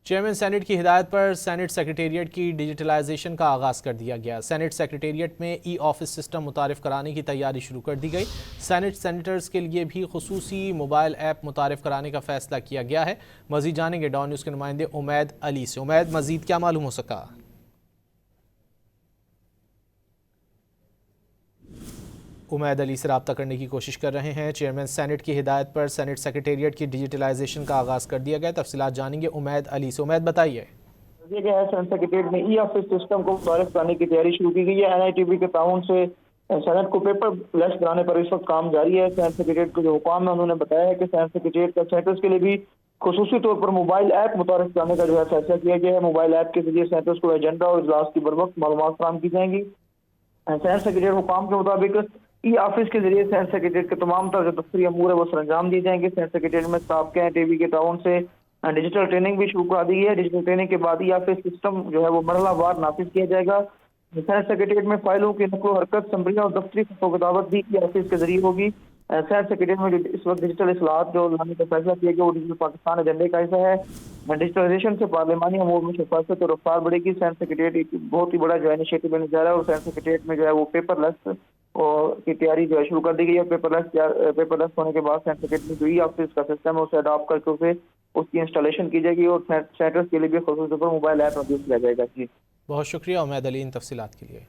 Chairman senate کی ہدایت per cent secretariat کی ڈیجیٹلائزیشن کا آغاز کر دیا گیا۔ سینٹ سیکریٹریٹ میں ای آفس سسٹم متعارف کرانے کی تیاری شروع کر دی گئی۔ سینیٹرز کے لیے بھی خصوصی موبائل ایپ متعارف کرانے کا فیصلہ کیا گیا ہے۔ مزید جانیں گے ڈان نیوز کے نمائندے امید علی سے۔ امید، مزید کیا معلوم ہو سکا؟ امید علی سے رابطہ کرنے کی کوشش کر رہے ہیں۔ چیئرمین سینٹ کی ہدایت پر سینٹ سیکریٹریٹ کی ڈیجیٹلائزیشن کا آغاز کر دیا گیا۔ تفصیلات جانیں گے امید علی سے۔ امید، بتائیے۔ سینٹ سیکریٹریٹ میں ای آفس سسٹم کو متعارف کرانے کی تیاری شروع کی گئی ہے۔ NITV کے تعاون سے سینٹ کو پیپر لیس بنانے پر اس وقت کام جاری ہے۔ سینٹ سیکریٹریٹ کے جو حکام ہیں انہوں نے بتایا ہے کہ سینٹ سیکریٹریٹ کا سینٹرز کے لیے بھی خصوصی طور پر موبائل ایپ متعارف کرانے کا جو ہے فیصلہ کیا گیا ہے۔ موبائل ایپ کے ذریعے سینٹرز کو ایجنڈا اور اجلاس کی بروقت معلومات فراہم کی جائیں گی۔ سینٹ سیکریٹریٹ حکام کے مطابق ای آفس کے ذریعے سینٹ سیکریٹریٹ کے تمام طرح جو دفتری امور ہے وہ سر انجام دی جائیں گے۔ سینٹ سیکریٹریٹ میں اسٹاف کے NITV کے تعاون سے ڈیجیٹل ٹریننگ بھی شروع کرا دی گئی ہے۔ ڈیجیٹل ٹریننگ کے بعد ای آفس سسٹم جو ہے وہ مرحلہ وار نافذ کیا جائے گا۔ سینٹ سیکریٹریٹ میں فائلوں کی نقل و حرکت، سمریاں اور دفتری خط و کتابت بھی ای آفس کے ذریعے ہوگی۔ سینٹ سیکریٹریٹ میں اس وقت ڈیجیٹل اصلاحات جو لانے کا فیصلہ کیا گیا وہ ڈیجیٹل پاکستان ایجنڈے کا حصہ ہے۔ ڈیجیٹلائزیشن سے پارلیمانی امور میں شفافیت اور رفتار بڑھے گی۔ سینٹ سیکریٹریٹ ایک بہت ہی بڑا جو ہے انیشیٹو لینے جا رہا ہے اور سینٹ سیکریٹریٹ میں جو ہے وہ پیپر لیس کی تیاری جو ہے شروع کر دی گئی ہے۔ پیپر لیس ہونے کے بعد سینٹ سیکریٹری جو ای آفس کا سسٹم ہے اسے اڈاپٹ کر کے اس کی انسٹالیشن کی جائے گی اور سینٹرز کے لیے بھی خصوصی طور پر موبائل ایپ موجود کیا جائے گا۔ بہت شکریہ امید علی ان تفصیلات کے لیے۔